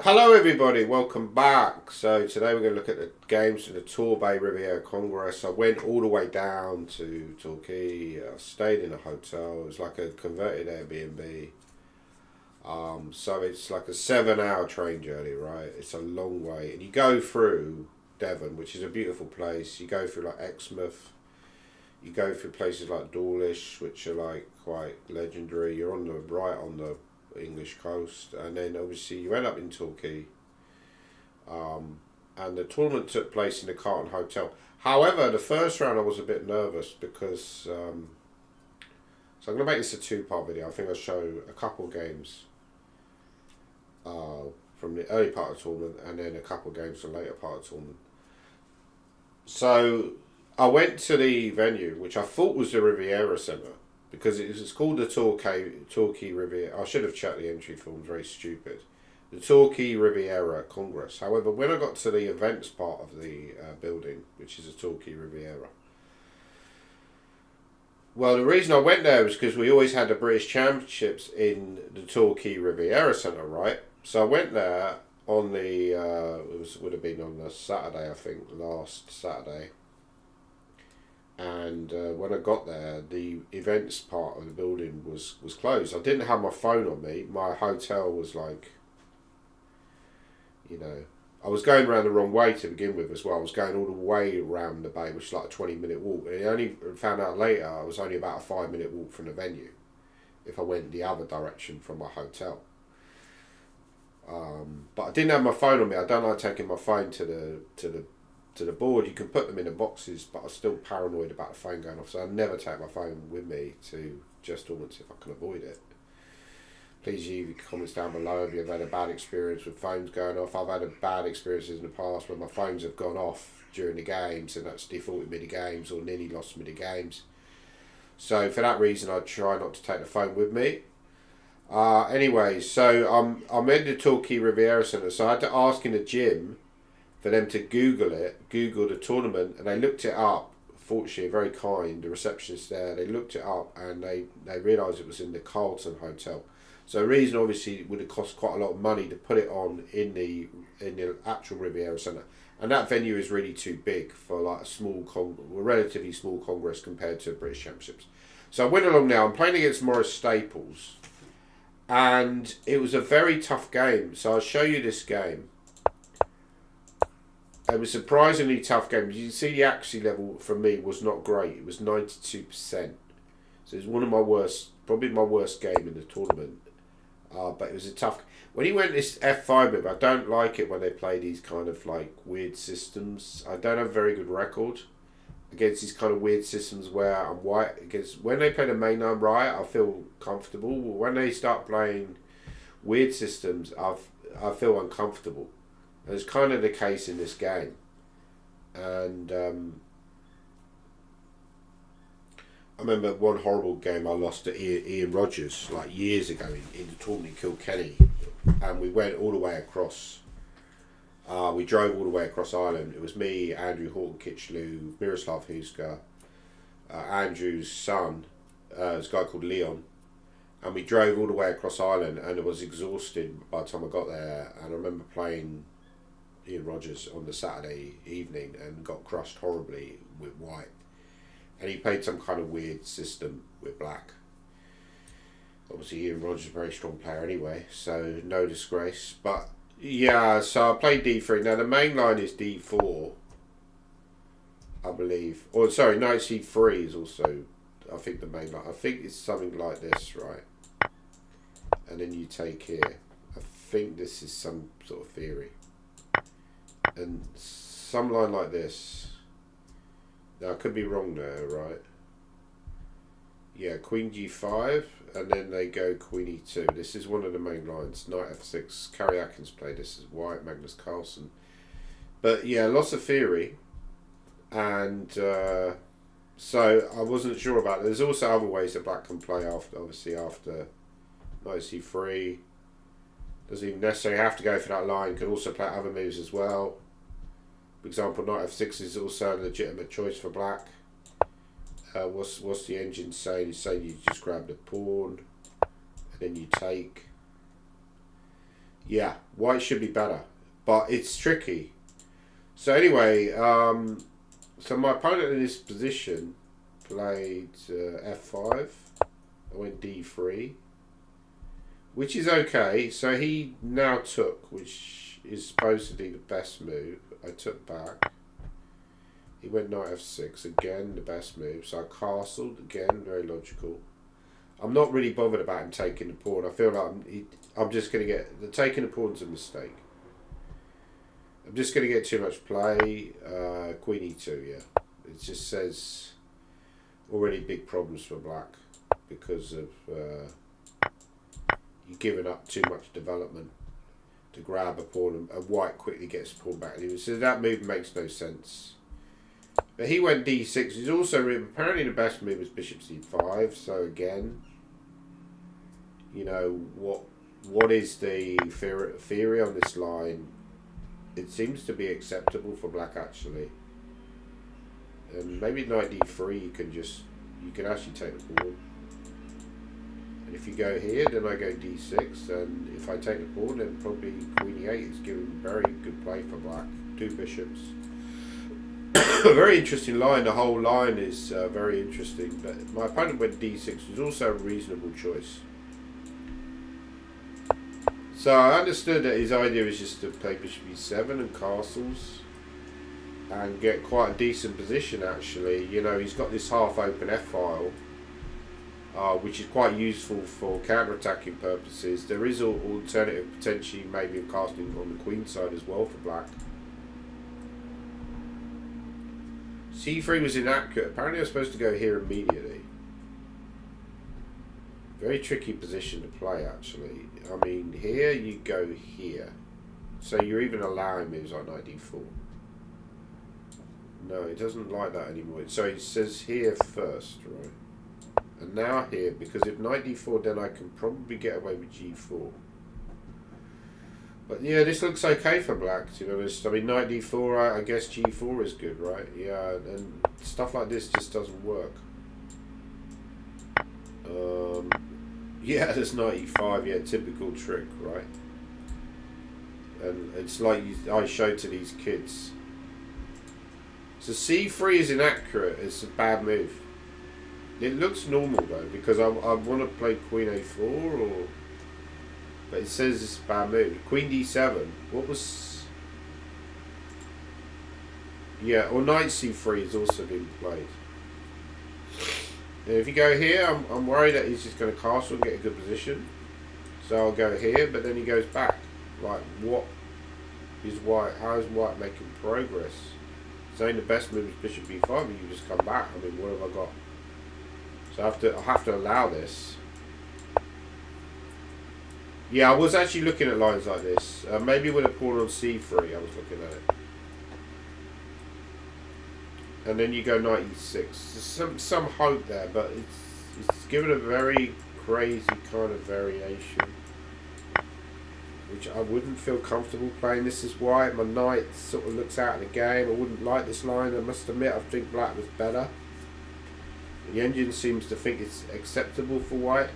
Hello everybody, welcome back. So today we're going to look at the games for the Torquay Riviera Congress. I went all the way down to Torquay. I stayed in a hotel. It was like a converted Airbnb. So it's like a 7 hour train journey, right? It's a long way. And you go through Devon, which is a beautiful place. You go through like Exmouth. You go through places like Dawlish, which are like quite legendary. You're on the right on the English coast, and then obviously you end up in Torquay. And the tournament took place in the Carlton Hotel. However, the first round I was a bit nervous because so I'm going to make this a two-part video. I think I'll show a couple of games from the early part of the tournament and then a couple of games from the later part of the tournament. So I went to the venue, which I thought was the Riviera Centre, because it's called the Torquay Riviera. I should have checked the entry form, very stupid. The Torquay Riviera Congress. However, when I got to the events part of the building, which is the Torquay Riviera, well, the reason I went there was because we always had the British Championships in the Torquay Riviera Centre, right? So I went there on the would have been on the Saturday, I think, last Saturday. And when I got there, the events part of the building was closed. I didn't have my phone on me. My hotel was like, you know, I was going around the wrong way to begin with as well. I was going all the way around the bay, which is like a 20-minute walk. And I only found out later I was only about a 5-minute walk from the venue if I went the other direction from my hotel. But I didn't have my phone on me. I don't like taking my phone to the board. You can put them in the boxes, but I'm still paranoid about the phone going off. So I never take my phone with me to just tournaments if I can avoid it. Please leave your comments down below if you've had a bad experience with phones going off. I've had bad experiences in the past where my phones have gone off during the games and that's defaulted me the games or nearly lost me the games. So for that reason, I try not to take the phone with me. Anyway, so I'm in the Torquay Riviera Centre, so I had to ask in the gym for them to Google the tournament, and they looked it up. Fortunately, very kind, the receptionist there, they looked it up and they realised it was in the Carlton Hotel. So the reason obviously it would have cost quite a lot of money to put it on in the actual Riviera Centre. And that venue is really too big for like a relatively small congress compared to British Championships. So I went along now. I'm playing against Morris Staples, and it was a very tough game. So I'll show you this game. It was a surprisingly tough game. You can see the accuracy level for me was not great. It was 92%. So it was one of my worst, probably my worst game in the tournament. But it was a tough. When he went this F5 move, I don't like it when they play these kind of like weird systems. I don't have a very good record against these kind of weird systems where I'm white. Against when they play the mainline right, I feel comfortable. When they start playing weird systems, I feel uncomfortable. And it's kind of the case in this game. And I remember one horrible game I lost to Ian Rogers like years ago in the tournament in Kilkenny, and we went all the way across. We drove all the way across Ireland. It was me, Andrew Horton Kitchlew, Miroslav Huska, Andrew's son, this guy called Leon, and we drove all the way across Ireland. And I was exhausted by the time I got there. And I remember playing Ian Rogers on the Saturday evening and got crushed horribly with white. And he played some kind of weird system with black. Obviously, Ian Rogers is a very strong player anyway, so no disgrace. But yeah, so I played D3. Now the main line is D4, I believe. Or sorry, knight C3 is also, I think, the main line. I think it's something like this, right? And then you take here. I think this is some sort of theory. And some line like this. Now I could be wrong there, right? Yeah, Queen G5, and then they go Queen E2. This is one of the main lines. Knight F6. Carrie Atkins played this as white. Magnus Carlsen. But yeah, lots of theory, and so I wasn't sure about it. There's also other ways that black can play after, obviously after Knight C3. Doesn't even necessarily have to go for that line. Can also play other moves as well. For example, Knight F6 is also a legitimate choice for black. What's the engine saying? It's saying you just grab the pawn and then you take. Yeah, white should be better, but it's tricky. So anyway, so my opponent in this position played f5. I went d3, which is okay. So he now took, which is supposedly the best move. I took back. He went knight f6, again the best move. So I castled, again very logical. I'm not really bothered about him taking the pawn. I feel like I'm just going to get... The taking the pawn's a mistake. I'm just going to get too much play. Queen e2, yeah. It just says already big problems for black because of you're giving up too much development to grab a pawn, and white quickly gets the pawn back. So that move makes no sense. But he went d6. He's also apparently the best move was bishop c5. So again, you know what is the theory on this line? It seems to be acceptable for black actually. And maybe knight d3 you can actually take the pawn. And if you go here, then I go d6, and if I take the pawn, then probably queen e8 is giving very good play for black. Two bishops. A very interesting line. The whole line is very interesting. But my opponent went d6, which was also a reasonable choice. So I understood that his idea is just to play bishop e7 and castles and get quite a decent position actually. You know, he's got this half open f-file, which is quite useful for counter-attacking purposes. There is an alternative potentially maybe of casting on the queen side as well for black. c3 was inaccurate. Apparently I was supposed to go here immediately. Very tricky position to play actually. I mean, here you go here. So you're even allowing moves like knight d4. No, it doesn't like that anymore. So it says here first, right? And now here, because if knight d4, then I can probably get away with g4. But yeah, this looks okay for black, to be honest. I mean, knight d4, I guess g4 is good, right? Yeah, and stuff like this just doesn't work. Yeah, there's knight e5, yeah, typical trick, right? And it's like I showed to these kids. So c3 is inaccurate, it's a bad move. It looks normal though, because I want to play queen a4 or... But it says it's a bad move. Queen d7, what was... Yeah, or knight c3 has also been played. And if you go here, I'm worried that he's just going to castle and get a good position. So I'll go here, but then he goes back. Like, what is white? How is white making progress? Saying the best move is bishop b5, but you just come back. I mean, what have I got? So I have to allow this. Yeah, I was actually looking at lines like this. Maybe with a pawn on c3, I was looking at it. And then you go knight e6. There's some hope there, but it's given a very crazy kind of variation, which I wouldn't feel comfortable playing. This is white. My knight sort of looks out of the game. I wouldn't like this line. I must admit, I think black was better. The engine seems to think it's acceptable for white.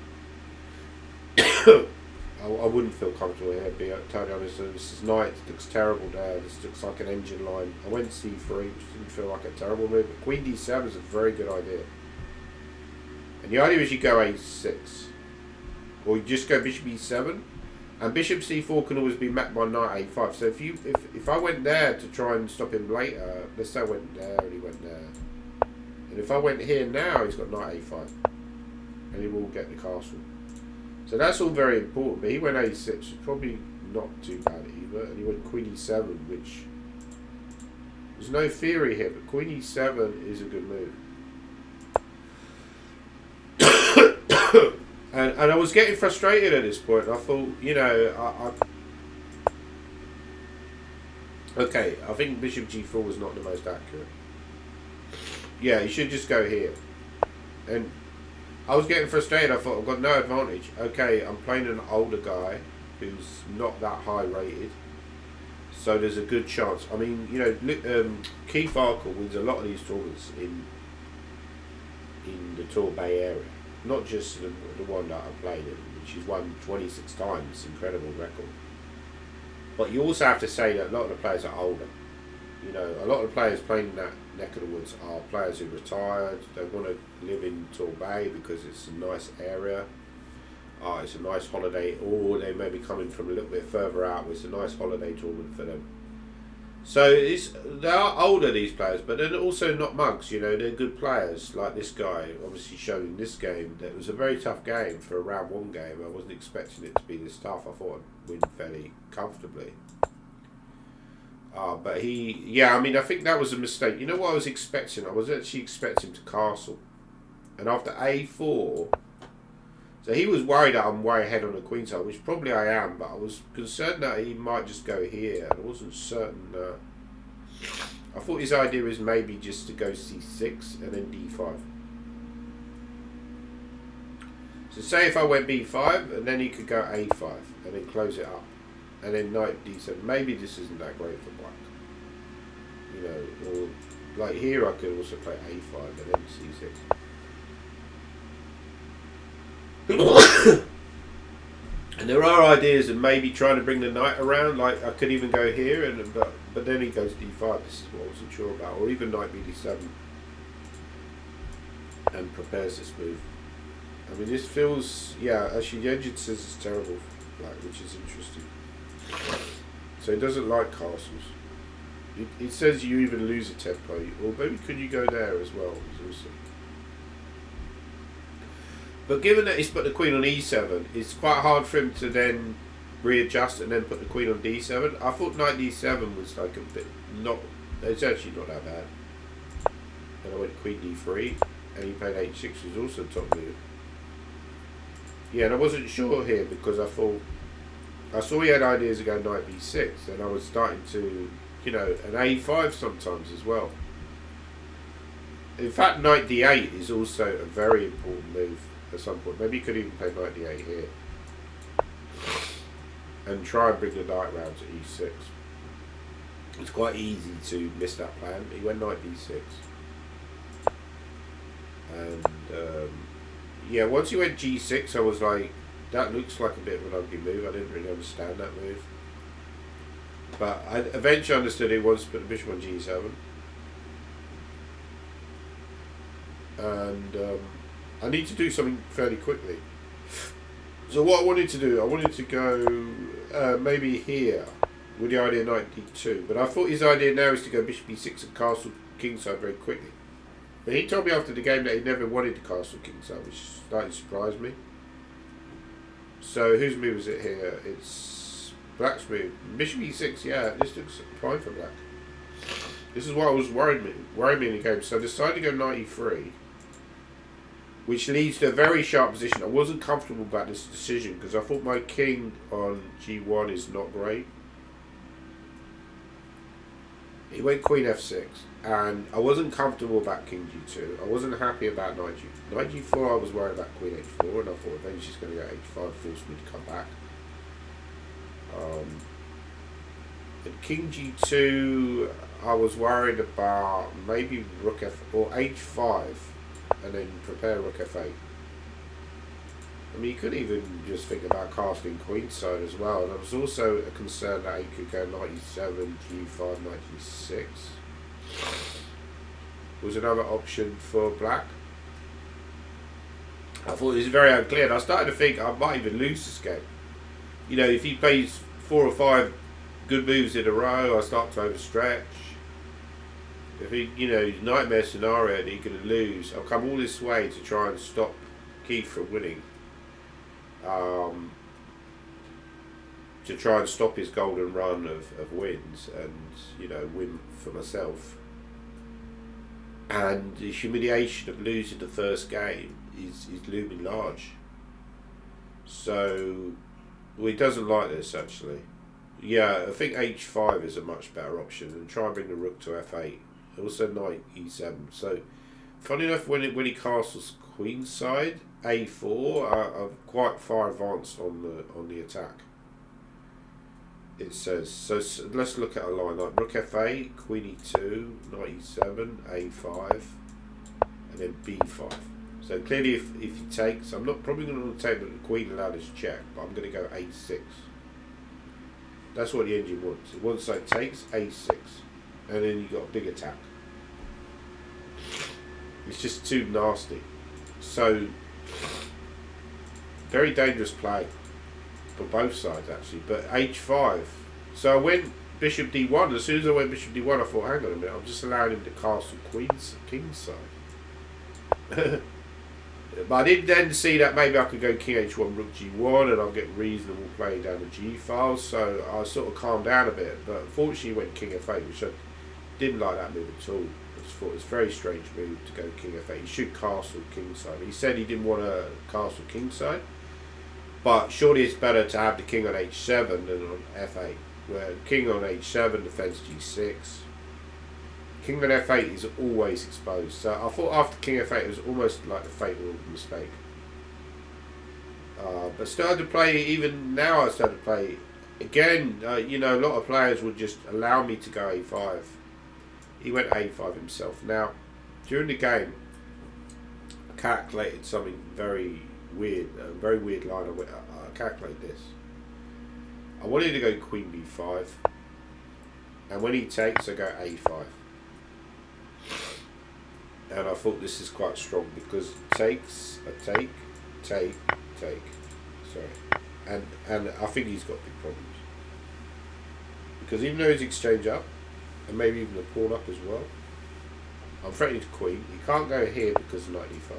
I wouldn't feel comfortable here, to be totally honest. This is knight, it looks terrible there. This looks like an engine line. I went c3, which didn't feel like a terrible move, but queen d7 is a very good idea. And the idea is you go a6, or you just go bishop e7, and bishop c4 can always be met by knight a5. So if I went there to try and stop him later, let's say I went there and he went there, and if I went here now, he's got knight a5, and he will get the castle. So that's all very important, but he went a6, which is probably not too bad either, and he went queen e7, which... There's no theory here, but queen e7 is a good move. and I was getting frustrated at this point. I thought, you know, okay, I think bishop g4 was not the most accurate. Yeah, you should just go here. And I was getting frustrated. I thought, I've got no advantage. Okay, I'm playing an older guy who's not that high rated, so there's a good chance. I mean, you know, Keith Arkle wins a lot of these tournaments in the Torquay area, not just the one that I played in, which he's won 26 times. Incredible record. But you also have to say that a lot of the players are older. You know, a lot of the players playing in that neck of the woods are players who retired. They want to live in Torquay because it's a nice area. It's a nice holiday, or they may be coming from a little bit further out. It's a nice holiday tournament for them. So they are older, these players, but they're also not mugs. You know, they're good players. Like this guy, obviously shown in this game. That it was a very tough game for a round one game. I wasn't expecting it to be this tough. I thought I'd win fairly comfortably. But I think that was a mistake. You know what I was expecting? I was actually expecting to castle, and after A4. So he was worried that I'm way ahead on the queen side, which probably I am, but I was concerned that he might just go here. I wasn't certain. I thought his idea is maybe just to go C6 and then D5. So say if I went B5, and then he could go A5, and then close it up. And then knight D7. Maybe this isn't that great for black. You know, or like here I could also play A5 and then C6. And there are ideas of maybe trying to bring the knight around, like I could even go here, but then he goes D5. This is what I wasn't sure about, or even knight BD7, and prepares this move. I mean, this feels, actually the engine says it's terrible for black, which is interesting. So it doesn't like castles. It says you even lose a tempo, or maybe could you go there as well? It's awesome. But given that he's put the queen on E7, it's quite hard for him to then readjust and then put the queen on D7. I thought knight D7 was like a bit it's actually not that bad. And I went queen D3, and he played H6, which was also top move. Yeah, and I wasn't sure here because I saw he had ideas of going knight B6, and I was starting to, an A5 sometimes as well. In fact, knight D8 is also a very important move. At some point, maybe you could even play knight d8 here and try and bring the knight round to e6. It's quite easy to miss that plan. He went knight b6, and once he went g6, I was like, that looks like a bit of an ugly move. I didn't really understand that move, but I eventually understood he wants to put the bishop on g7, and I need to do something fairly quickly. So what I wanted to do, I wanted to go maybe here with the idea knight d2. But I thought his idea now is to go bishop e6 and castle kingside very quickly. But he told me after the game that he never wanted to castle kingside, which slightly surprised me. So whose move is it here? It's black's move. Bishop e6, yeah, this looks fine for black. This is what was worried me in the game. So I decided to go knight e3. Which leads to a very sharp position. I wasn't comfortable about this decision because I thought my king on g1 is not great. He went queen f6, and I wasn't comfortable about king g2. I wasn't happy about knight g4. Knight g4, I was worried about queen h4, and I thought eventually she's going to go h5, force me to come back. And king g2, I was worried about maybe rook f or h5. And then prepare rook f8. I mean, you could even just think about castling queenside as well. And there was also a concern that he could go knight e7, g5, knight g6. Was another option for black. I thought it was very unclear. And I started to think I might even lose this game. You know, if he plays 4 or 5 good moves in a row, I start to overstretch. If he, nightmare scenario that he's going to lose, I'll come all this way to try and stop Keith from winning. To try and stop his golden run of wins and, win for myself. And the humiliation of losing the first game is looming large. So, he doesn't like this actually. Yeah, I think h5 is a much better option, and try and bring the rook to f8. Also knight e7. So, funny enough, when he castles queenside, a4, I'm quite far advanced on the attack. It says so. Let's look at a line like rook f8, queen e2, knight e7, a5, and then b5. So clearly, if he takes, I'm not probably going to take the queen allowed his check, but I'm going to go a6. That's what the engine wants. It wants like takes a6, and then you got a big attack. It's just too nasty. So very dangerous play for both sides actually. But h5. So I went bishop d1. As soon as I went bishop d1, I thought, hang on a minute, I'm just allowing him to castle king's side. But I did then see that maybe I could go king h1, rook g1, and I'll get reasonable play down the g files. So I sort of calmed down a bit. But unfortunately, he went king f8, which I didn't like that move at all. I just thought it was a very strange move to go king f8. He should castle king side. He said he didn't want to castle king side, but surely it's better to have the king on h7 than on f8. Where king on h7 defends g6. King on f8 is always exposed. So I thought after king f8 it was almost like the fatal mistake. But started to play, even now I started to play again. You know, a lot of players would just allow me to go a5. He went a5 himself. Now, during the game, I calculated something very weird, a very weird line. I calculated this. I wanted to go queen b5, and when he takes, I go a5. And I thought this is quite strong because takes, a take. Sorry, and I think he's got big problems because even though he's exchange up, and maybe even the pawn up as well, I'm threatening to queen. He can't go here because of knight e5.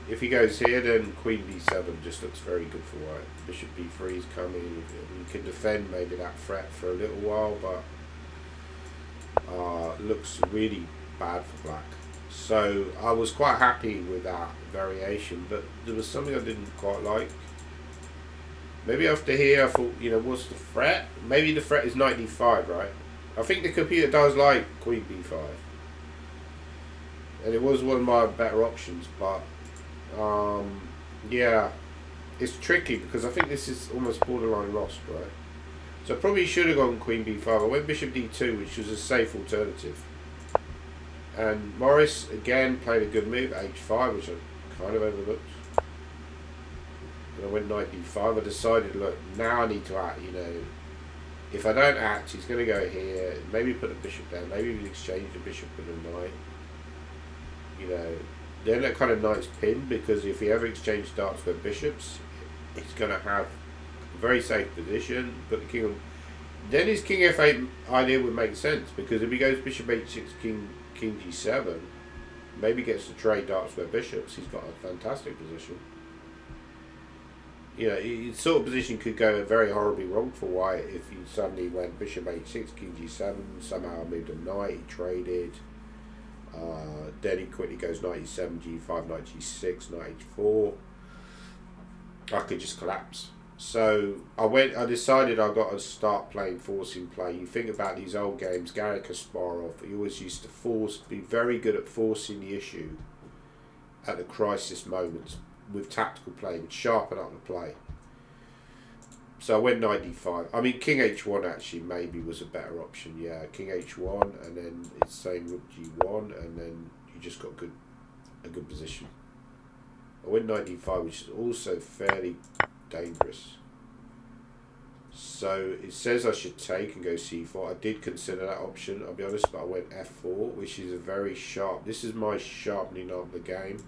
If he goes here, then queen b7 just looks very good for white. Bishop b3 is coming. We can defend maybe that threat for a little while, but looks really bad for black. So I was quite happy with that variation, but there was something I didn't quite like. Maybe after here I thought, you know, what's the threat? Maybe the threat is knight d5, right? I think the computer does like queen b5, and it was one of my better options, but yeah, it's tricky because I think this is almost borderline lost, right? So I probably should have gone queen b5. I went bishop d2, which was a safe alternative. And Morris again played a good move, h5, which I kind of overlooked. And I went knight d5. I decided, look, now I need to act. You know, if I don't act, he's going to go here. Maybe put a bishop down. Maybe even exchange the bishop with a knight. You know, then that kind of knight's pinned because if he ever exchanges darts with bishops, he's going to have a very safe position. Put the king on. Then his king f8 idea would make sense because if he goes bishop h6, king g7, maybe gets to trade darts with bishops. He's got a fantastic position. You know, his sort of position could go very horribly wrong for white if he suddenly went bishop h6, king g7, somehow moved a knight, he traded. Then he quickly goes knight e7, g5, knight g6, knight h4. I could just collapse. So I decided I got to start playing forcing play. You think about these old games, Garry Kasparov, he always used to be very good at forcing the issue at the crisis moments with tactical play and sharpen up the play. So I went knight d5. I mean, king h1 actually maybe was a better option. Yeah, king h1, and then it's saying rook g1, and then you just got a good position. I went knight d5, which is also fairly dangerous. So it says I should take and go c4. I did consider that option, I'll be honest, but I went f4, which is a very sharp. This is my sharpening of the game.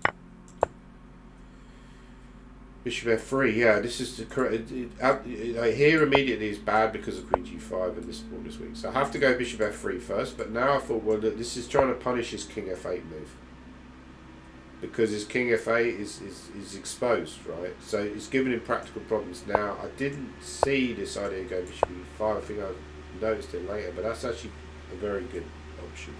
Bishop f3, yeah, this is the correct. Here immediately is bad because of queen g5 and this pawn this week. So I have to go bishop f3 first, but now I thought, well, look, this is trying to punish his king f8 move. Because his king f8 is exposed, right? So it's giving him practical problems. Now, I didn't see this idea go bishop e5. I think I noticed it later, but that's actually a very good option.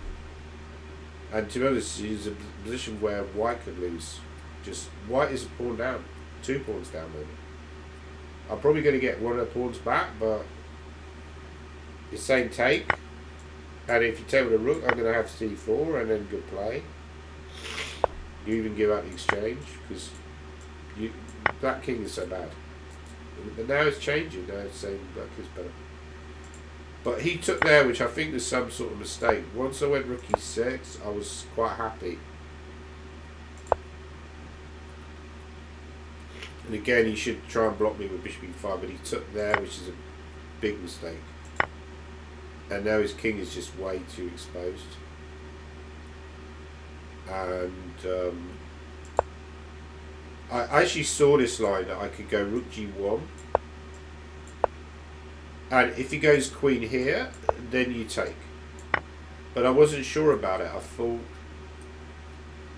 And to be honest, it's a position where white could lose. Just white is a pawn down. 2 pawns down, maybe. I'm probably going to get one of the pawns back, but it's saying take. And if you take with a rook, I'm going to have c4 and then good play. You even give out the exchange because black king is so bad. But now it's changing. Now it's saying black is better. But he took there, which I think was some sort of mistake. Once I went rook e6, I was quite happy. And again, he should try and block me with bishop e5, but he took there, which is a big mistake. And now his king is just way too exposed. And I actually saw this line that I could go rook g1. And if he goes queen here, then you take. But I wasn't sure about it. I thought,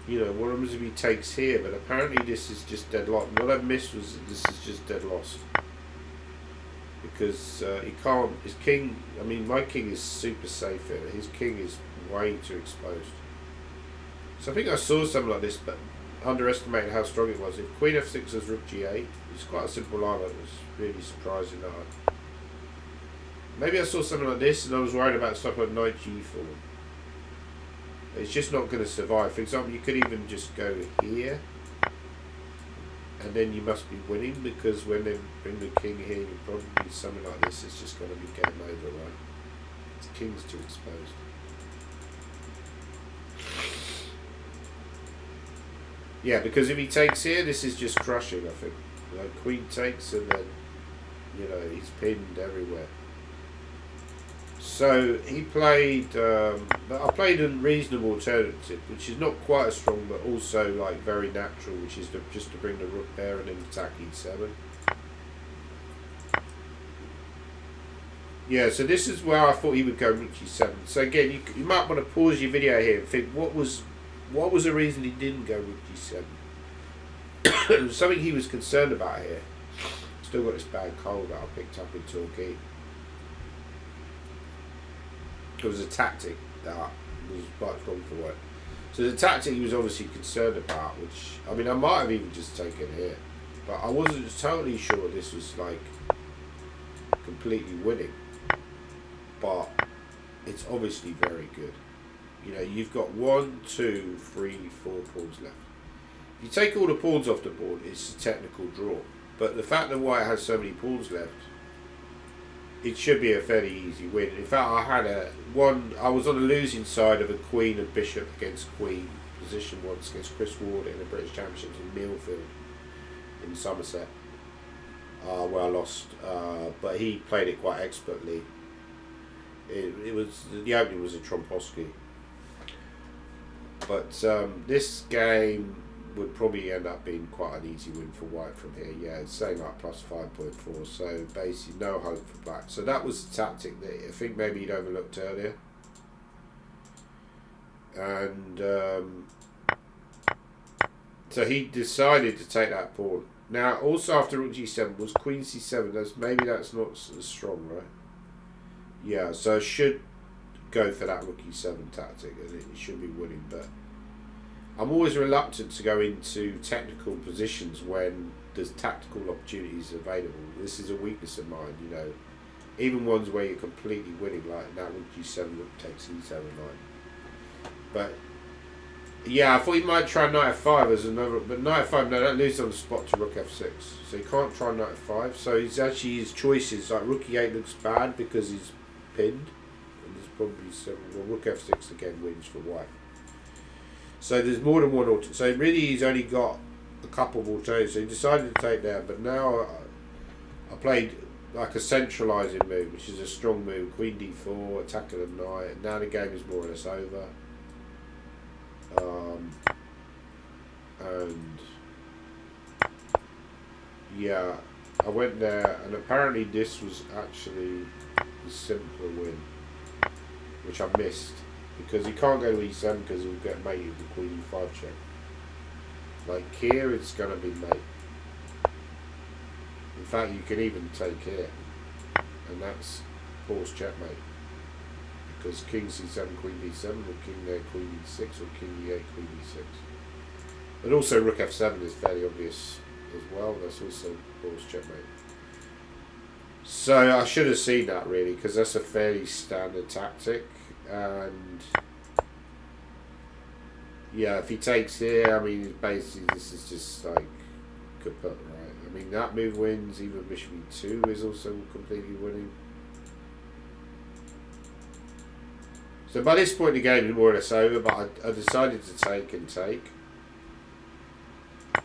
you know, what happens if he takes here? But apparently this is just dead lost. What I missed was that this is just dead lost. Because he can't, his king, I mean, my king is super safe here. His king is way too exposed. So I think I saw something like this, but underestimated how strong it was. If queen f6 was rook g8, it's quite a simple line, but it was really surprising that maybe I saw something like this and I was worried about stuff like knight g4. It's just not going to survive. For example, you could even just go here, and then you must be winning, because when they bring the king here, you probably something like this. It's just going to be game over, right? His king's too exposed. Yeah, because if he takes here, this is just crushing, I think. You know, queen takes, and then, you know, he's pinned everywhere. So he played, I played a reasonable alternative, which is not quite as strong, but also like very natural, which is just to bring the rook there and then attack e7. Yeah, so this is where I thought he would go rook g7. So again, you might want to pause your video here and think, what was the reason he didn't go rook g7? It was something he was concerned about here. Still got this bad cold that I picked up in Torquay. It was a tactic that was quite strong for work. So the tactic he was obviously concerned about, which, I mean, I might have even just taken here, but I wasn't totally sure this was like completely winning. But it's obviously very good. You know, you've got 1, 2, 3, 4 pawns left. If you take all the pawns off the board, it's a technical draw. But the fact that white has so many pawns left, it should be a fairly easy win. In fact, I was on the losing side of a queen and bishop against queen position once against Chris Ward in the British Championships in Millfield in Somerset, where I lost. But he played it quite expertly. It was, the opening was a Tromposky. But this game would probably end up being quite an easy win for white from here. Yeah, it's saying like plus 5.4, so basically no hope for black. So that was the tactic that I think maybe he'd overlooked earlier. And so he decided to take that pawn. Now, also after rook g7 was queen c7. Maybe that's not as strong, right? Yeah, so I should go for that rook e7 tactic, and it should be winning, but I'm always reluctant to go into technical positions when there's tactical opportunities available. This is a weakness of mine, you know. Even ones where you're completely winning, like now rook g7, rook takes e7 line. But yeah, I thought he might try knight f5 as another, but knight f5, no, that leaves on the spot to rook f6. So he can't try knight f5. So he's actually, his choices, like rook e8 looks bad because he's pinned. And there's probably several, well, rook f6 again wins for white. So there's more than one alternative. So really he's only got a couple of alternatives. So he decided to take that, but now I played like a centralising move, which is a strong move. Queen d4, attacking the knight. And now the game is more or less over. And yeah, I went there, and apparently this was actually the simpler win, which I missed. Because he can't go to e7 because he'll get mated with the queen e5 check. Like here, it's going to be mate. In fact, you can even take here, and that's horse checkmate. Because king c7, queen d7, or king there, queen e6, or king e8, queen e6. And also rook f7 is fairly obvious as well. That's also horse checkmate. So I should have seen that really, because that's a fairly standard tactic. And yeah, if he takes here, I mean, basically this is just like kaput, right? I mean, that move wins. Even bishop e2 is also completely winning. So by this point the game is more or less over, but I decided to take and take.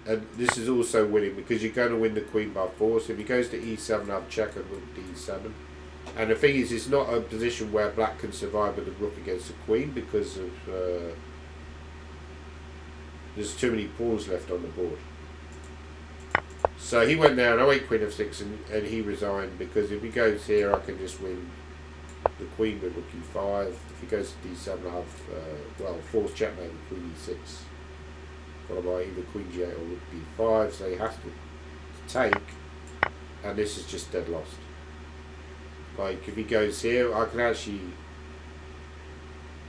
And this is also winning because you're going to win the queen by 4. So if he goes to e7, I've checked and rook d7. And the thing is, it's not a position where black can survive with the rook against the queen because of there's too many pawns left on the board. So he went there and I went queen f6 and he resigned because if he goes here, I can just win the queen with rook e5. If he goes to d7, I have forced checkmate with queen e6. Followed by either queen g8 or rook d5. So he has to take, and this is just dead lost. Like if he goes here, I can actually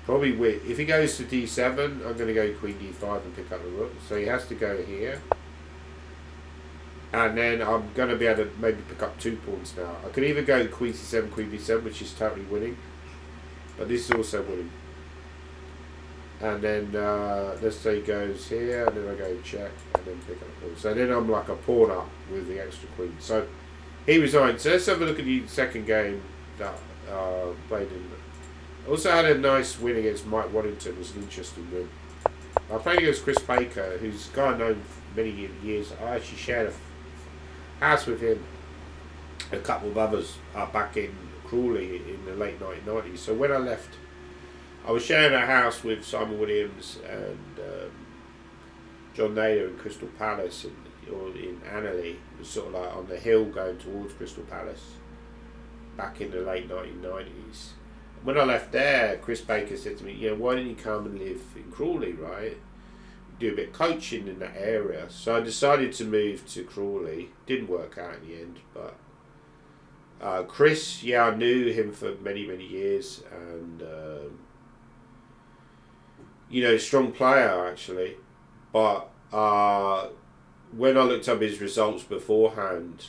probably win. If he goes to d7, I'm going to go queen d5 and pick up the rook. So he has to go here. And then I'm going to be able to maybe pick up 2 pawns now. I could either go queen c7, queen b7, which is totally winning. But this is also winning. And then let's say he goes here, and then I go check, and then pick up a pawn. So then I'm like a pawn up with the extra queen. So he resigned. So let's have a look at the second game that played in. Also had a nice win against Mike Waddington. It was an interesting win. I played against Chris Baker, who's a guy I've known for many years. I actually shared a house with him, a couple of others back in Crawley in the late 1990s. So when I left, I was sharing a house with Simon Williams and John Naylor in Crystal Palace in Analysed. It was sort of like on the hill going towards Crystal Palace back in the late 1990s. When I left there, Chris Baker said to me, why didn't you come and live in Crawley, right? Do a bit of coaching in that area. So I decided to move to Crawley. Didn't work out in the end, but Chris, I knew him for many, many years, and strong player actually. But when I looked up his results beforehand,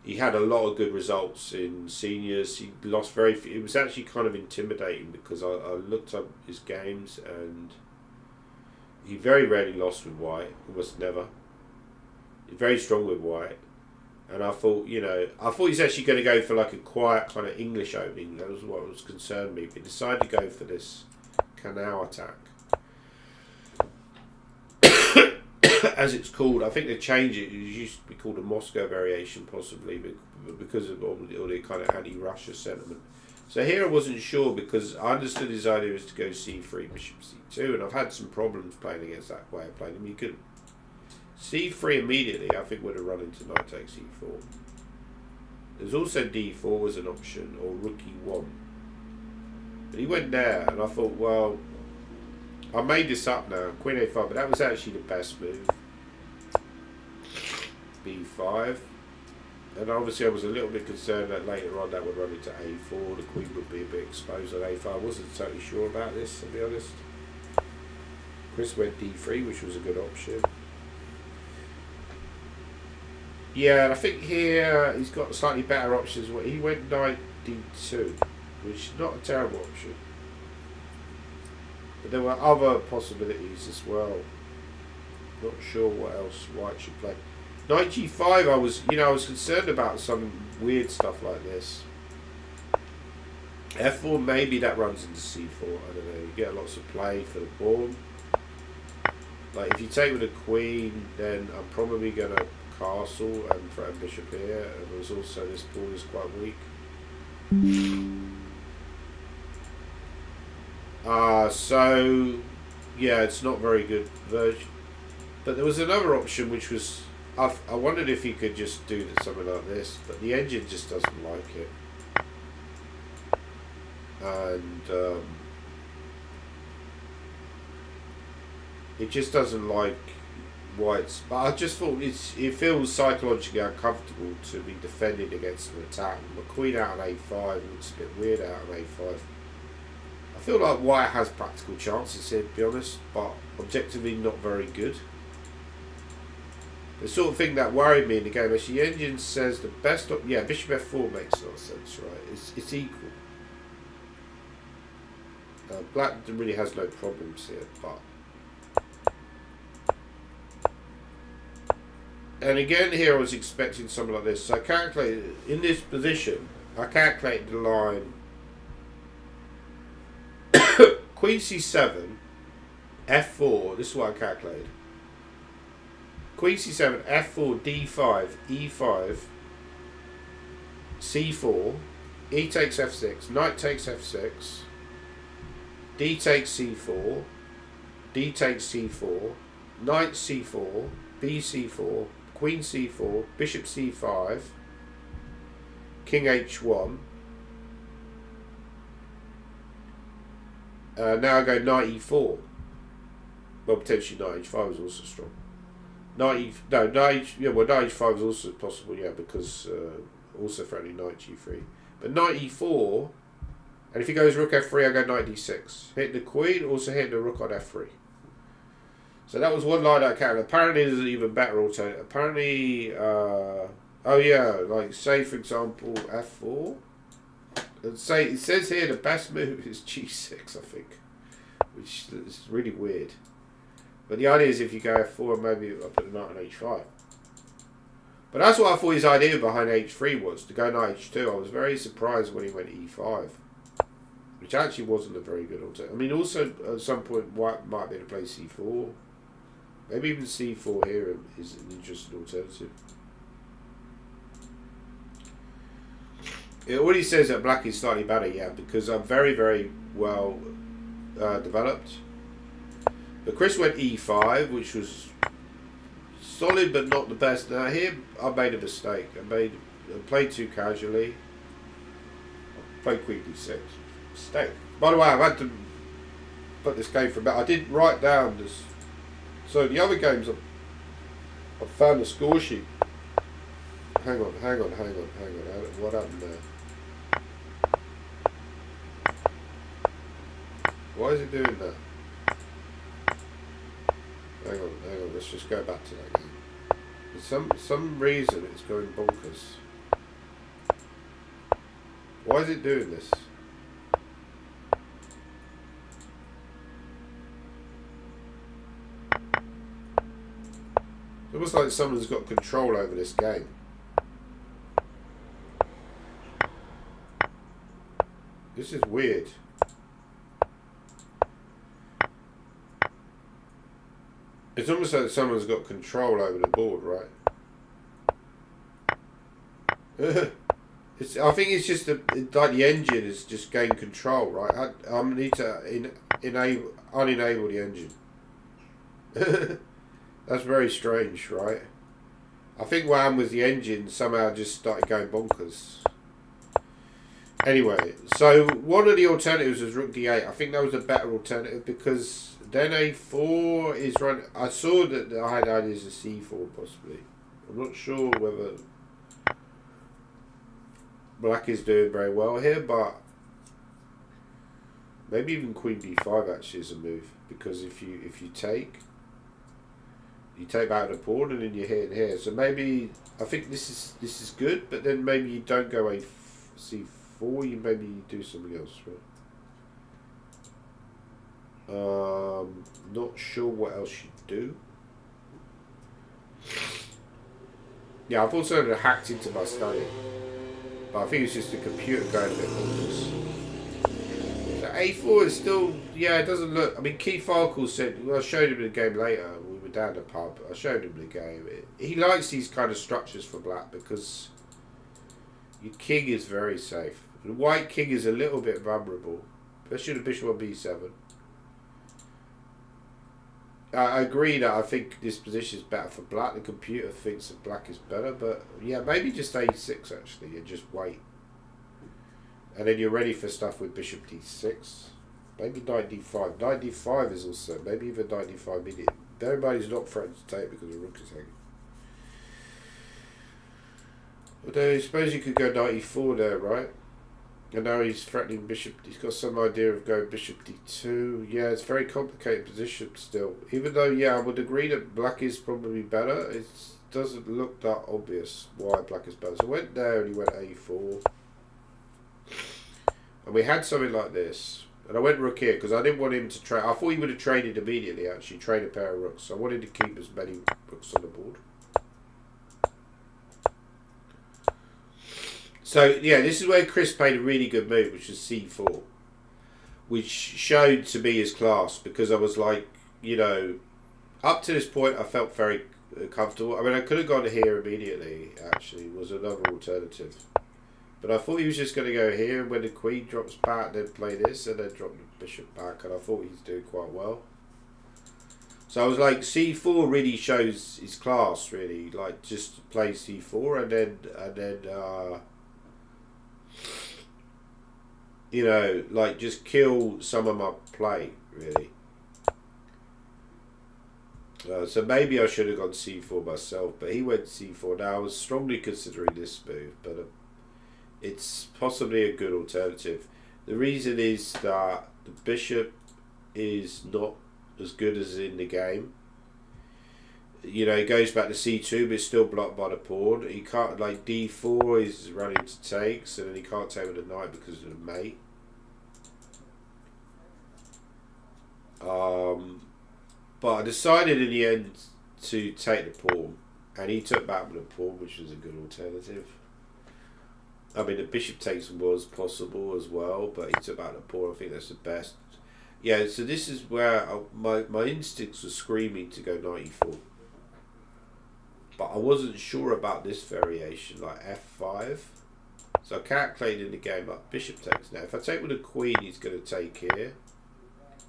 he had a lot of good results in seniors. He lost very few. It was actually kind of intimidating because I looked up his games and he very rarely lost with white, almost never. He's very strong with white. And I thought he's actually going to go for like a quiet kind of English opening. That was what was concerned me. But he decided to go for this canal attack. As it's called, I think they changed it. It used to be called a Moscow variation, possibly, because of all the kind of anti-Russia sentiment. So here I wasn't sure because I understood his idea was to go c3, bishop c2, and I've had some problems playing against that way of playing him. You could c3 immediately, I think would have run into knight takes e4. There's also d4 as an option, or rook e1. But he went there, and I thought, well, I made this up now, queen a5, but that was actually the best move. b5. And obviously I was a little bit concerned that later on that would run into a4, the queen would be a bit exposed on a5. I wasn't totally sure about this, to be honest. Chris went d3, which was a good option. Yeah, and I think here he's got slightly better options. He went knight d2, which is not a terrible option. But there were other possibilities as well. Not sure what else white should play. Knight g5, I was concerned about some weird stuff like this. f4, maybe that runs into c4. I don't know. You get lots of play for the pawn. Like if you take with a queen, then I'm probably going to castle and throw a bishop here. And there's also this pawn is quite weak. So yeah, it's not very good version. But there was another option which was I wondered if you could just do something like this, but the engine just doesn't like it. And it just doesn't like whites. But I just thought it feels psychologically uncomfortable to be defending against an attack. My queen out on a5 looks a bit weird out on a5. I feel like white has practical chances here, to be honest, but objectively not very good. The sort of thing that worried me in the game, actually, the engine says the best... bishop f4 makes no sense, right? It's equal. Black really has no problems here, but... And again, here I was expecting something like this. So I calculated, in this position, I calculated the line... Queen c7, f4, this is what I calculated. Queen c7, f4, d5, e5, c4, e takes f6, knight takes f6, d takes c4, d takes c4, knight c4, b c4, queen c4, bishop c5, king h1. Now I go knight e4. Well, potentially knight h5 is also strong. Knight h5 is also possible, yeah, because also threatening knight g3. But knight e4, and if he goes rook f3, I go knight d6. Hit the queen, also hit the rook on f3. So that was one line I counted. Apparently there's an even better alternative. Apparently, oh yeah, like say for example f4. And say it says here the best move is g6, I think, which is really weird. But the idea is if you go f4, maybe I'll put the knight on h5. But that's what I thought his idea behind h3 was, to go knight h2. I was very surprised when he went e5, which actually wasn't a very good alternative. I mean, also at some point white might be able to play c4. Maybe even c4 here is an interesting alternative. It already says that black is slightly better, yeah, because I'm very, very well developed. But Chris went e5, which was solid but not the best. Now here I made a mistake. I played too casually. I played queen d6. Mistake. By the way, I've had to put this game for a bit. I didn't write down this. So the other games I found the score sheet. Hang on. What happened there? Why is it doing that? Hang on, let's just go back to that game. For some reason it's going bonkers. Why is it doing this? It's almost like someone's got control over this game. This is weird. It's almost like someone's got control over the board, right? I think it's just like the engine has just gained control, right? I need to unenable the engine. That's very strange, right? I think what happened was the engine somehow just started going bonkers. Anyway, so one of the alternatives was rook d8. I think that was a better alternative because then a4 is running. I saw that I had ideas of c4 possibly. I'm not sure whether black is doing very well here, but maybe even queen d5 actually is a move, because if you take out the pawn and then you're hitting here. So maybe I think this is good, but then maybe you don't go c4. You maybe do something else, right? Not sure what else you do. Yeah, I've also hacked into my study, but I think it's just the computer going a bit bonkers. So a4 is still, yeah, it doesn't look. I mean, Keith Farkle said, well, I showed him the game later. We were down the pub. I showed him the game. He likes these kind of structures for black because your king is very safe. The white king is a little bit vulnerable, especially the bishop on b7. I agree that I think this position is better for black. The computer thinks that black is better, but yeah, maybe just a6 actually and just wait. And then you're ready for stuff with bishop d6. Maybe knight d5. Knight d5 is also, maybe even knight d5 medium. Everybody's not threatened to take because the rook is hanging. Although I suppose you could go knight e4 there, right? And now he's threatening bishop. He's got some idea of going bishop d2. Yeah, it's a very complicated position still. Even though, yeah, I would agree that black is probably better. It doesn't look that obvious why black is better. So I went there and he went a4. And we had something like this. And I went rook here because I didn't want him to trade. I thought he would have traded immediately, actually. Trade a pair of rooks. So I wanted to keep as many rooks on the board. So, yeah, this is where Chris played a really good move, which was c4. Which showed to be his class, because I was like, you know, up to this point I felt very comfortable. I mean, I could have gone here immediately, actually, was another alternative. But I thought he was just going to go here, and when the queen drops back, then play this, and then drop the bishop back, and I thought he's doing quite well. So I was like, c4 really shows his class, really. Like, just play c4, and then you know, like, just kill some of my play, really. So maybe I should have gone c4 myself, but he went c4. Now, I was strongly considering this move, but it's possibly a good alternative. The reason is that the bishop is not as good as in the game. You know, he goes back to c2, but it's still blocked by the pawn. He can't, like, d4 is running to takes, and then he can't take with the knight because of the mate. But I decided in the end to take the pawn, and he took back with the pawn, which was a good alternative. I mean, the bishop takes was possible as well, but he took back the pawn. I think that's the best. Yeah, so this is where my instincts were screaming to go knight e4. But I wasn't sure about this variation, like f5. So I calculated in the game, like bishop takes now. If I take with the queen, he's going to take here.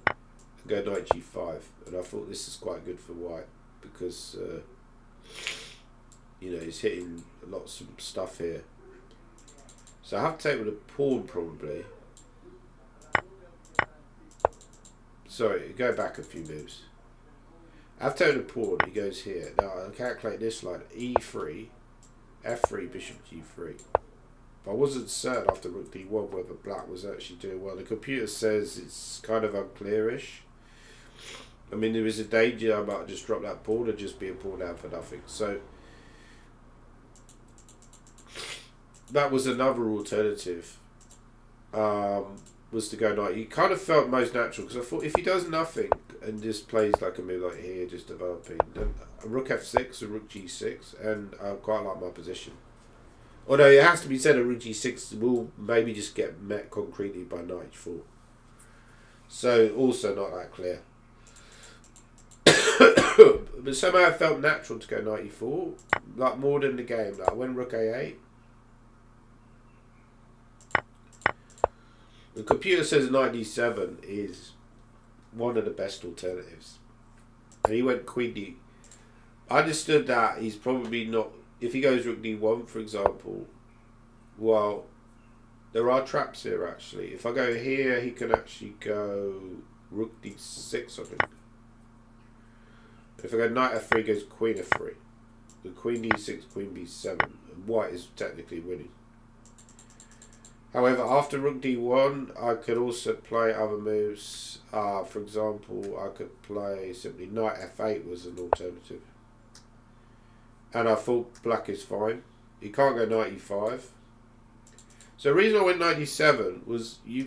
And go knight g5. And I thought this is quite good for white, because, you know, he's hitting lots of stuff here. So I have to take with a pawn, probably. Sorry, go back a few moves. I have to take with a pawn, he goes here. Now I'll calculate this line, e3, f3, bishop g3. But I wasn't certain after rook d1 whether black was actually doing well. The computer says it's kind of unclearish. I mean, there is a danger I might just drop that pawn and just be a pawn down for nothing. So that was another alternative, was to go knight. He kind of felt most natural, because I thought if he does nothing and just plays like a move like here, just developing, then a rook f6, a rook g6, and I quite like my position. Although it has to be said, a rook g6 will maybe just get met concretely by knight h4. So also not that clear. But somehow it felt natural to go knight e4, like more than the game. Like when rook a8. The computer says knight d7 is one of the best alternatives. And he went queen d. I understood that he's probably not. If he goes rook d1, for example, well, there are traps here actually. If I go here, he can actually go rook d6, I think. If I go knight f3, he goes queen f3. The queen d6, queen b7, and white is technically winning. However, after rook d1, I could also play other moves. For example, I could play simply knight f8 was an alternative. And I thought black is fine. He can't go knight e5. So the reason I went knight e7 was, you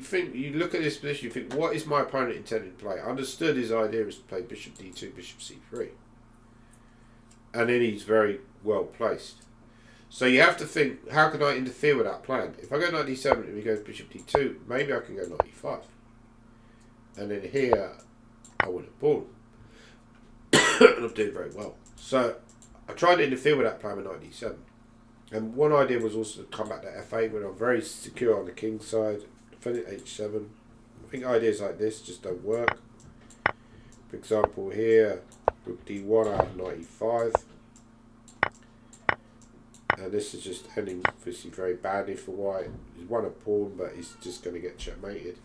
look at this position, you think, what is my opponent intending to play? I understood his idea is to play bishop d2, bishop c3. And then he's very well placed. So you have to think, how can I interfere with that plan? If I go knight d7 and he goes bishop d2, maybe I can go knight e5. And then here, I win a pawn. And I'm doing very well. So I tried to interfere with that plan with knight d7. And one idea was also to come back to f8 when I'm very secure on the king side. Defend at h7. I think ideas like this just don't work. For example, here, rook d1, I have knight e5. And this is just ending obviously very badly for white. He's won a pawn, but he's just going to get checkmated.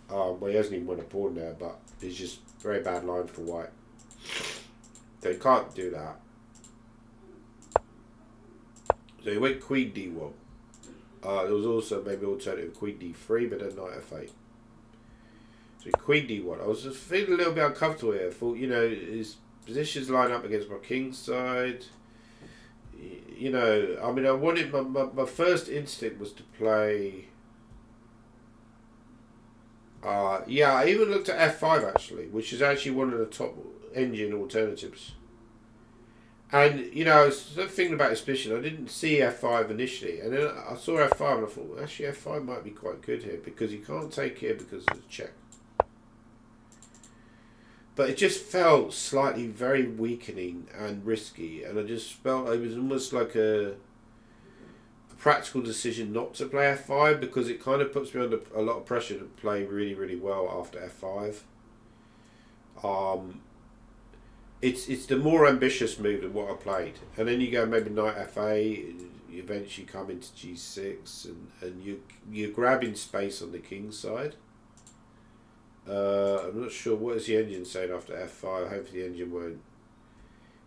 Well, he hasn't even won a pawn there, but it's just very bad line for white. So he can't do that. So he went queen d1. There was also maybe alternative queen d3, but then knight f8. So queen d1. I was just feeling a little bit uncomfortable here. I thought, you know, his positions line up against my king side. You know, I mean, I wanted my first instinct was to play. Yeah, I even looked at f5 actually, which is actually one of the top engine alternatives. And you know, I was thinking about this position. I didn't see f5 initially, and then I saw f5, and I thought, well, actually, f5 might be quite good here because you can't take here because of the check. but it just felt slightly very weakening and risky, and I just felt it was almost like a practical decision not to play f5, because it kind of puts me under a lot of pressure to play really, really well after f5. It's the more ambitious move than what I played, and then you go maybe knight f8, you eventually come into g6, and you're grabbing space on the king side. I'm not sure what is the engine saying after f5. Hopefully the engine won't.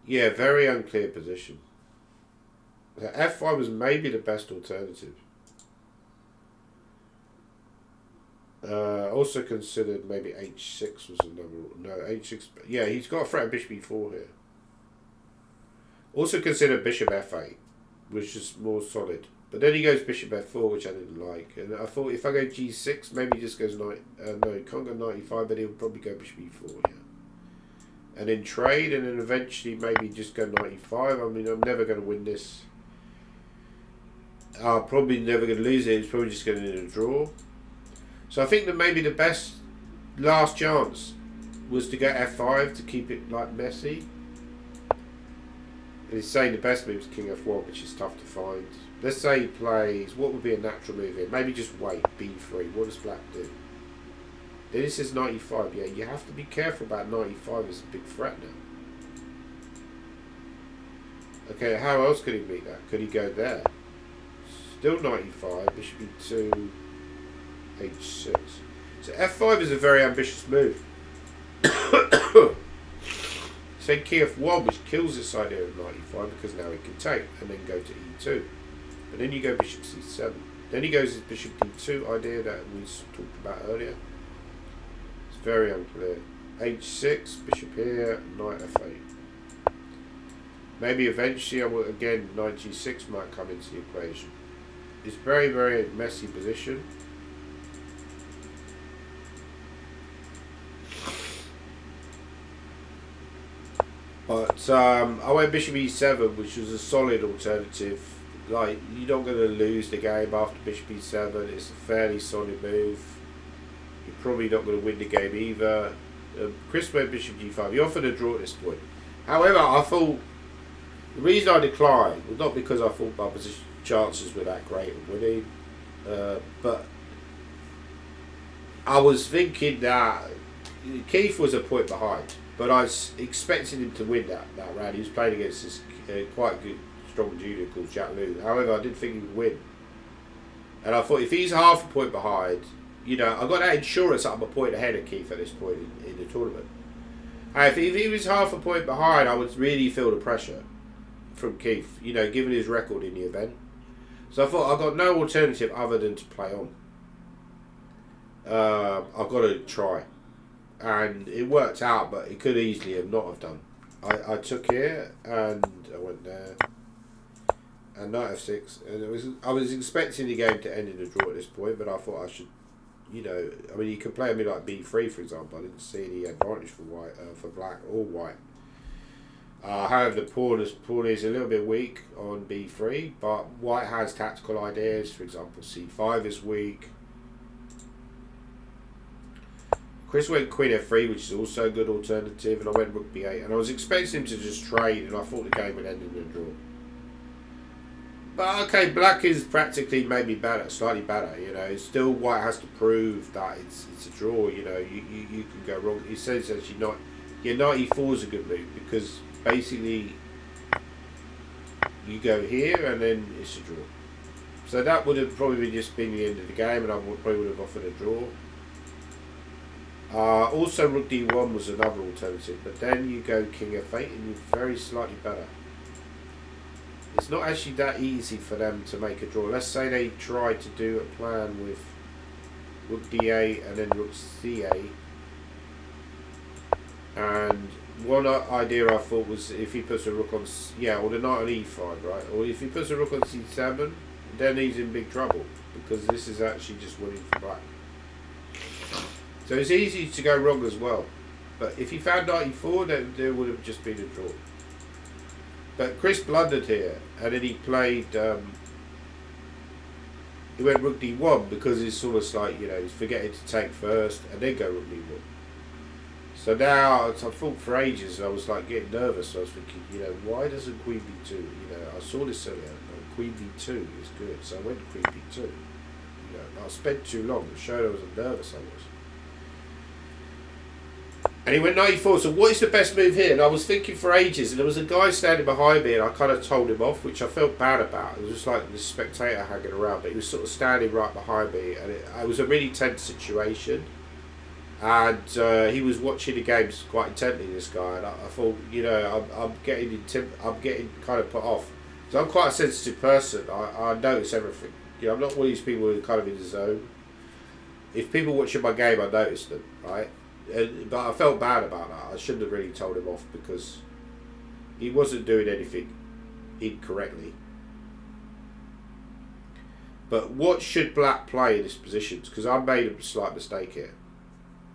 Yeah, very unclear position. f5 was maybe the best alternative. Also considered maybe h6 was another. No, h6. Yeah, he's got a threat of bishop e4 here. Also considered bishop f8, which is more solid. But then he goes bishop f4, which I didn't like. And I thought if I go g6, maybe he just goes knight. No, he can't go knight e5, but he'll probably go bishop e4. Yeah. And then trade, and then eventually maybe just go knight e5. I mean, I'm never going to win this. I'm probably never going to lose it. It's probably just going to need a draw. So I think that maybe the best last chance was to go f5 to keep it like messy. And he's saying the best move is king f1, which is tough to find. Let's say he plays, what would be a natural move here? Maybe just wait, b3. What does black do? Then it says knight e5. Yeah, you have to be careful about knight e5 as a big threat now. Okay, how else could he meet that? Could he go there? Still knight e5, bishop e2, h6. So f5 is a very ambitious move. Say king f1, which kills this idea of knight e5, because now he can take and then go to e2. But then you go bishop c7. Then he goes his bishop d2 idea that we talked about earlier. It's very unclear. h6, bishop here, knight f8. Maybe eventually, I will, again, knight g6 might come into the equation. It's very, very messy position. But I went bishop e7, which was a solid alternative. Like, you're not going to lose the game after bishop e7. It's a fairly solid move. You're probably not going to win the game either. Chris went bishop g5. He offered a draw at this point. However, I thought the reason I declined was not because I thought my position chances were that great of winning, but I was thinking that Keith was a point behind, but I was expecting him to win that round. He was playing against this quite good, strong junior called Jack Liu. However, I didn't think he would win, and I thought if he's half a point behind, you know, I got that insurance that I'm a point ahead of Keith at this point in the tournament. And if he was half a point behind, I would really feel the pressure from Keith, you know, given his record in the event. So I thought I've got no alternative other than to play on. I've got to try. And it worked out, but it could easily have not have done. I took here, and I went there. And knight f6. And I was expecting the game to end in a draw at this point, but I thought I should, you know, I mean, you could play me like b3, for example. I didn't see any advantage for white, for black or white. However, the pawn is a little bit weak on b3, but white has tactical ideas. For example, c5 is weak. Chris went queen f3, which is also a good alternative, and I went rook b8. And I was expecting him to just trade, and I thought the game would end in a draw. But okay, black is practically maybe better, slightly better. You know, still white has to prove that it's a draw. You know, you can go wrong. He says actually knight e4 is a good move because basically you go here and then it's a draw. So that would have probably just been the end of the game, and I probably would have offered a draw. Also rook d1 was another alternative, but then you go king f8 and you're very slightly better. It's not actually that easy for them to make a draw. Let's say they try to do a plan with rook d8 and then rook c8. And one idea I thought was if he puts a rook on, or the knight on e5, right? Or if he puts a rook on c7, then he's in big trouble because this is actually just winning for black. So it's easy to go wrong as well. But if he found knight e4, then there would have just been a draw. But Chris blundered here, and then he played. He went rook d1 because it's almost like, you know, he's forgetting to take first and then go rook d1. So now, I thought for ages, I was like getting nervous. I was thinking, why doesn't Queen B2? I saw this earlier. No, Queen B2 is good, so I went Queen B2. I spent too long. It showed I was nervous. I was. And he went 94. So what is the best move here? And I was thinking for ages, and there was a guy standing behind me, and I kind of told him off, which I felt bad about. It was just like the spectator hanging around, but he was sort of standing right behind me, and it was a really tense situation. And he was watching the games quite intently. This guy, and I thought, I'm getting kind of put off. So I'm quite a sensitive person. I notice everything. I'm not one of these people who are kind of in the zone. If people watching my game, I notice them, right? But I felt bad about that. I shouldn't have really told him off because he wasn't doing anything incorrectly. But what should black play in this position? Because I made a slight mistake here.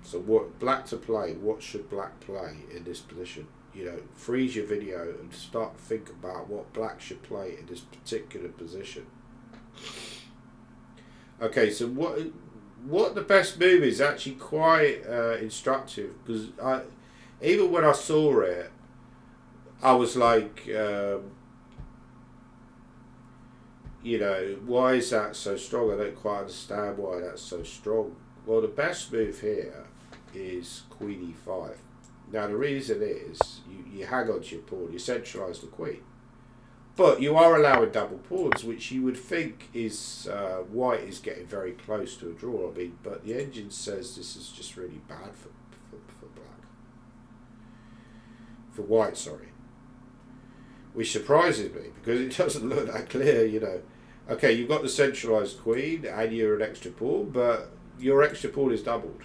So what black to play? What should black play in this position? Freeze your video and start to think about what black should play in this particular position. Okay, so what the best move is actually quite instructive, because even when I saw it, I was like, why is that so strong? I don't quite understand why that's so strong. Well, the best move here is Queen E5. Now the reason is you hang on to your pawn, you centralise the queen. But you are allowing double pawns, which you would think is white is getting very close to a draw. But the engine says this is just really bad for black. For white, sorry. Which surprises me, because it doesn't look that clear, Okay, you've got the centralised queen, and you're an extra pawn, but your extra pawn is doubled.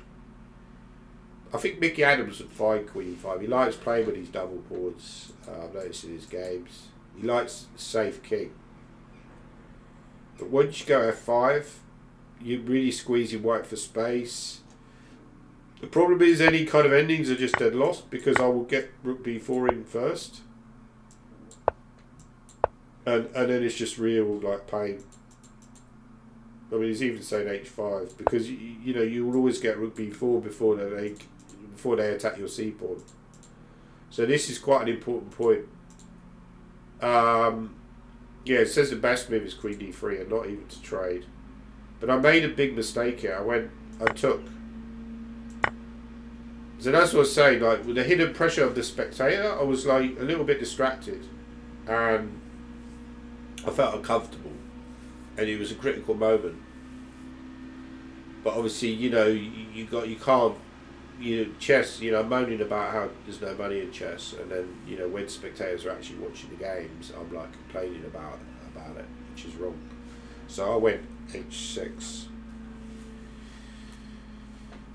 I think Mickey Adams would find Queen E5. He likes playing with these double pawns. I've noticed in his games. He likes safe king. But once you go F5, you're really squeezing white for space. The problem is any kind of endings are just dead lost, because I will get Rook B4 in first. And then it's just real pain. He's even saying H5, because you will always get Rook B4 before they attack your C pawn. So this is quite an important point. It says the best move is Queen D3 and not even to trade. But I made a big mistake here. So that's what I was saying, with the hidden pressure of the spectator, I was a little bit distracted. And I felt uncomfortable. And it was a critical moment. But obviously, you can't, chess, moaning about how there's no money in chess, and then, when spectators are actually watching the games, I'm complaining about it, which is wrong. So I went H6.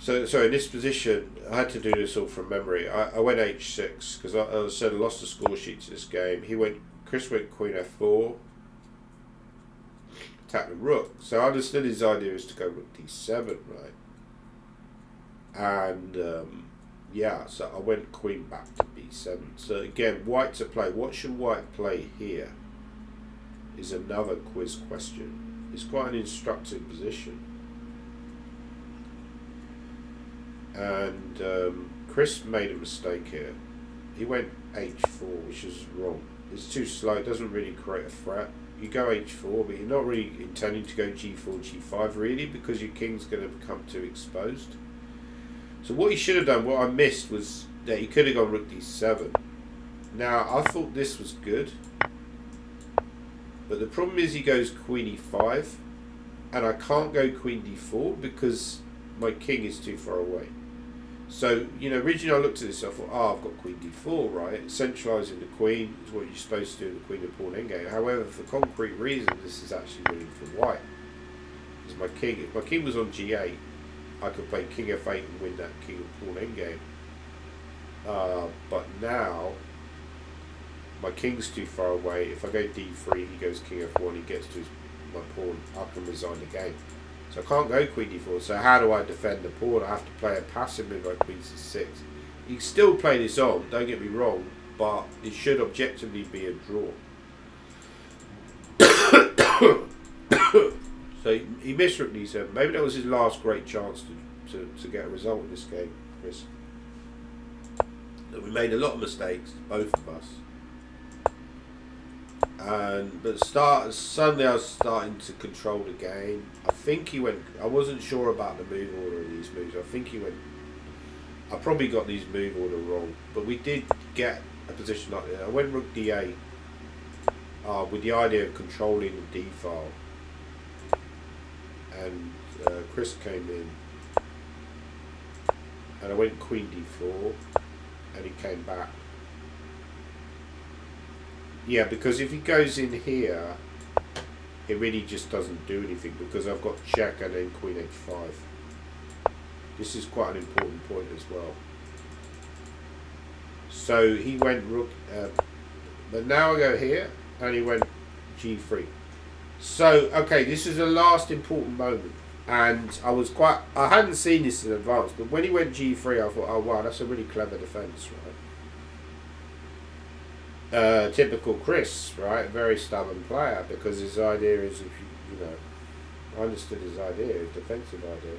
So in this position, I had to do this all from memory. I went H6, because I said I lost the score sheet to this game. Chris went Queen F4. Attack the rook. So I understood his idea is to go Rook D7, right? And so I went Queen back to B7. So again, white to play. What should white play here? Is another quiz question. It's quite an instructive position. And Chris made a mistake here. He went H4, which is wrong. It's too slow. It doesn't really create a threat. You go H4, but you're not really intending to go G4, G5 really, because your king's going to become too exposed. So what he should have done, what I missed, was that he could have gone Rook D7. Now, I thought this was good, but the problem is he goes Queen E5, and I can't go Queen D4 because my king is too far away. So, originally I looked at this, I thought, I've got Queen D4, right? Centralising the queen is what you're supposed to do in the queen and pawn endgame. However, for concrete reasons, this is actually winning for white. Because if my king was on G8, I could play King F8 and win that king and pawn endgame. But now, my king's too far away. If I go D3, he goes King F1, he gets to my pawn, I can resign the game. So I can't go Queen D4, so how do I defend the pawn? I have to play a passive move like Queen C6. You can still play this on, don't get me wrong, but it should objectively be a draw. So he missed Rook D7. Maybe that was his last great chance to get a result in this game, Chris. that we made a lot of mistakes, both of us. But suddenly I was starting to control the game. I think he went. I wasn't sure about the move order of these moves. I think he went. I probably got these move order wrong, but we did get a position like that. I went rook d8 with the idea of controlling the d file, and Chris came in, and I went queen d4, and he came back. Yeah, because if he goes in here, it really just doesn't do anything because I've got check and then queen h5. This is quite an important point as well. So he went rook, but now I go here and he went g3. So, okay, this is the last important moment. And I hadn't seen this in advance, but when he went g3, I thought, oh wow, that's a really clever defense, right? Typical Chris, right? Very stubborn player, because his idea is, if I understood his idea, his defensive idea.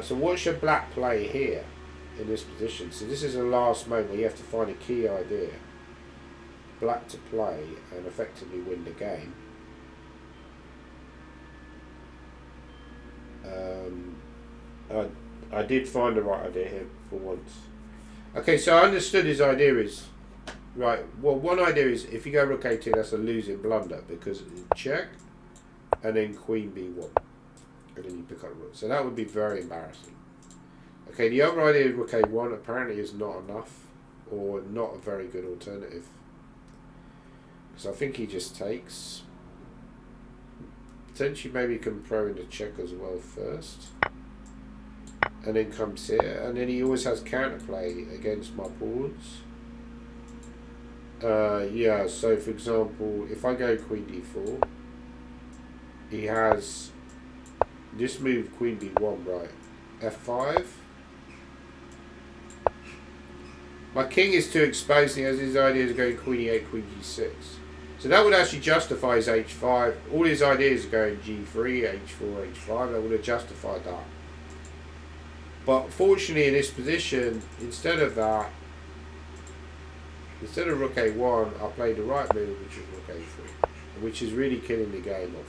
So what should black play here in this position? So this is the last moment where you have to find a key idea, black to play and effectively win the game. I did find the right idea here for once. Okay, so I understood his idea is, right, well, one idea is if you go rook a2, that's a losing blunder because check and then queen b1 and then you pick up rook. So that would be very embarrassing. Okay, the other idea of rook a1 apparently is not enough or not a very good alternative. So I think he just takes. Potentially maybe can throw in the check as well first. And then comes here, and then he always has counterplay against my pawns. Yeah, so for example, if I go queen d4, he has this move queen b1, right? f5. My king is too exposed, he has his idea of going queen e8, queen g6. So that would actually justify his h5. All his ideas are going g3, h4, h5, that would have justified that. But fortunately in this position, instead of that, instead of rook a1, I played the right move, which is rook a3, which is really killing the game off.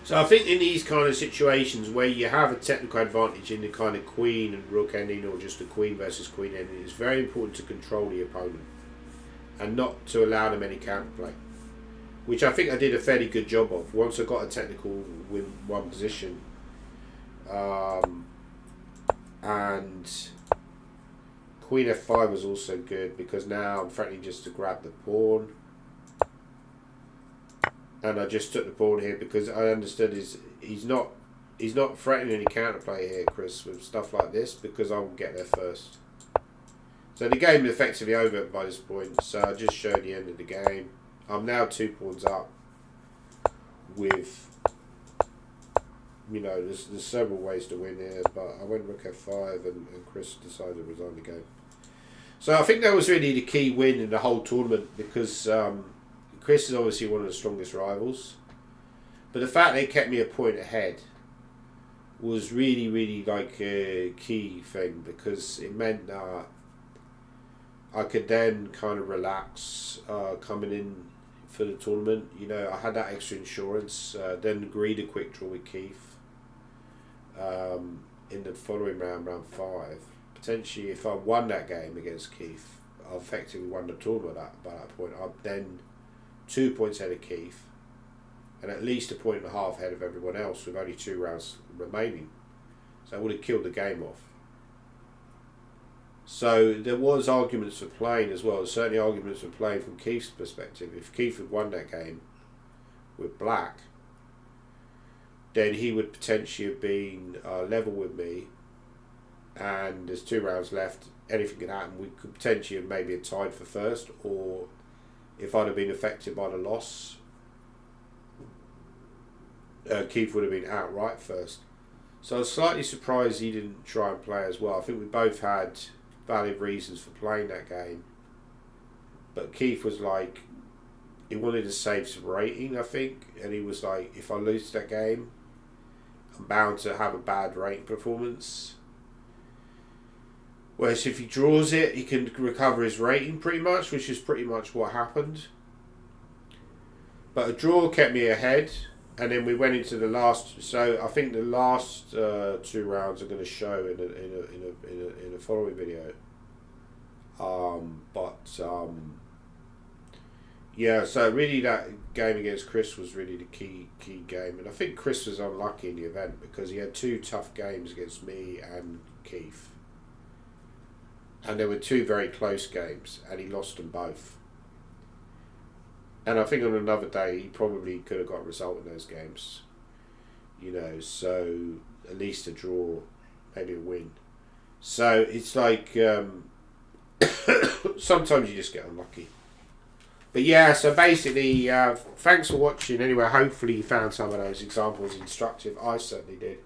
So I think in these kind of situations where you have a technical advantage in the kind of queen and rook ending, or just a queen versus queen ending, it's very important to control the opponent and not to allow them any counterplay, which I think I did a fairly good job of once I got a technical win one position. And queen f5 was also good because now I'm threatening just to grab the pawn, and I just took the pawn here because I understood he's not threatening any counterplay here, Chris, with stuff like this, because I will get there first. So the game is effectively over by this point. So I just showed the end of the game. I'm now 2 pawns up with. There's several ways to win here, but I went rook f5 and Chris decided to resign the game. So I think that was really the key win in the whole tournament, because Chris is obviously one of the strongest rivals. But the fact they kept me a point ahead was really, really like a key thing, because it meant that I could then kind of relax coming in for the tournament. I had that extra insurance, then agreed a quick draw with Keith. In the following round 5, potentially if I won that game against Keith, I effectively won the tournament by that point. I'm then 2 points ahead of Keith and at least a point and a half ahead of everyone else with only 2 rounds remaining. So I would have killed the game off. So there was arguments for playing as well. Certainly arguments for playing from Keith's perspective. If Keith had won that game with black, then he would potentially have been level with me, and there's 2 rounds left. Anything can happen. We could potentially have maybe tied for first, or if I'd have been affected by the loss, Keith would have been outright first. So I was slightly surprised he didn't try and play as well. I think we both had valid reasons for playing that game, but Keith was like, he wanted to save some rating, I think, and he was like, if I lose that game, I'm bound to have a bad rating performance. Whereas if he draws it, he can recover his rating pretty much, which is pretty much what happened. But a draw kept me ahead, and then we went into the last. So I think the last 2 rounds are going to show in a following video. Yeah, so really that game against Chris was really the key game, and I think Chris was unlucky in the event because he had 2 tough games against me and Keith, and there were 2 very close games, and he lost them both. And I think on another day he probably could have got a result in those games, so at least a draw, maybe a win. So it's like sometimes you just get unlucky. But yeah, so basically, thanks for watching. Anyway, hopefully you found some of those examples instructive. I certainly did.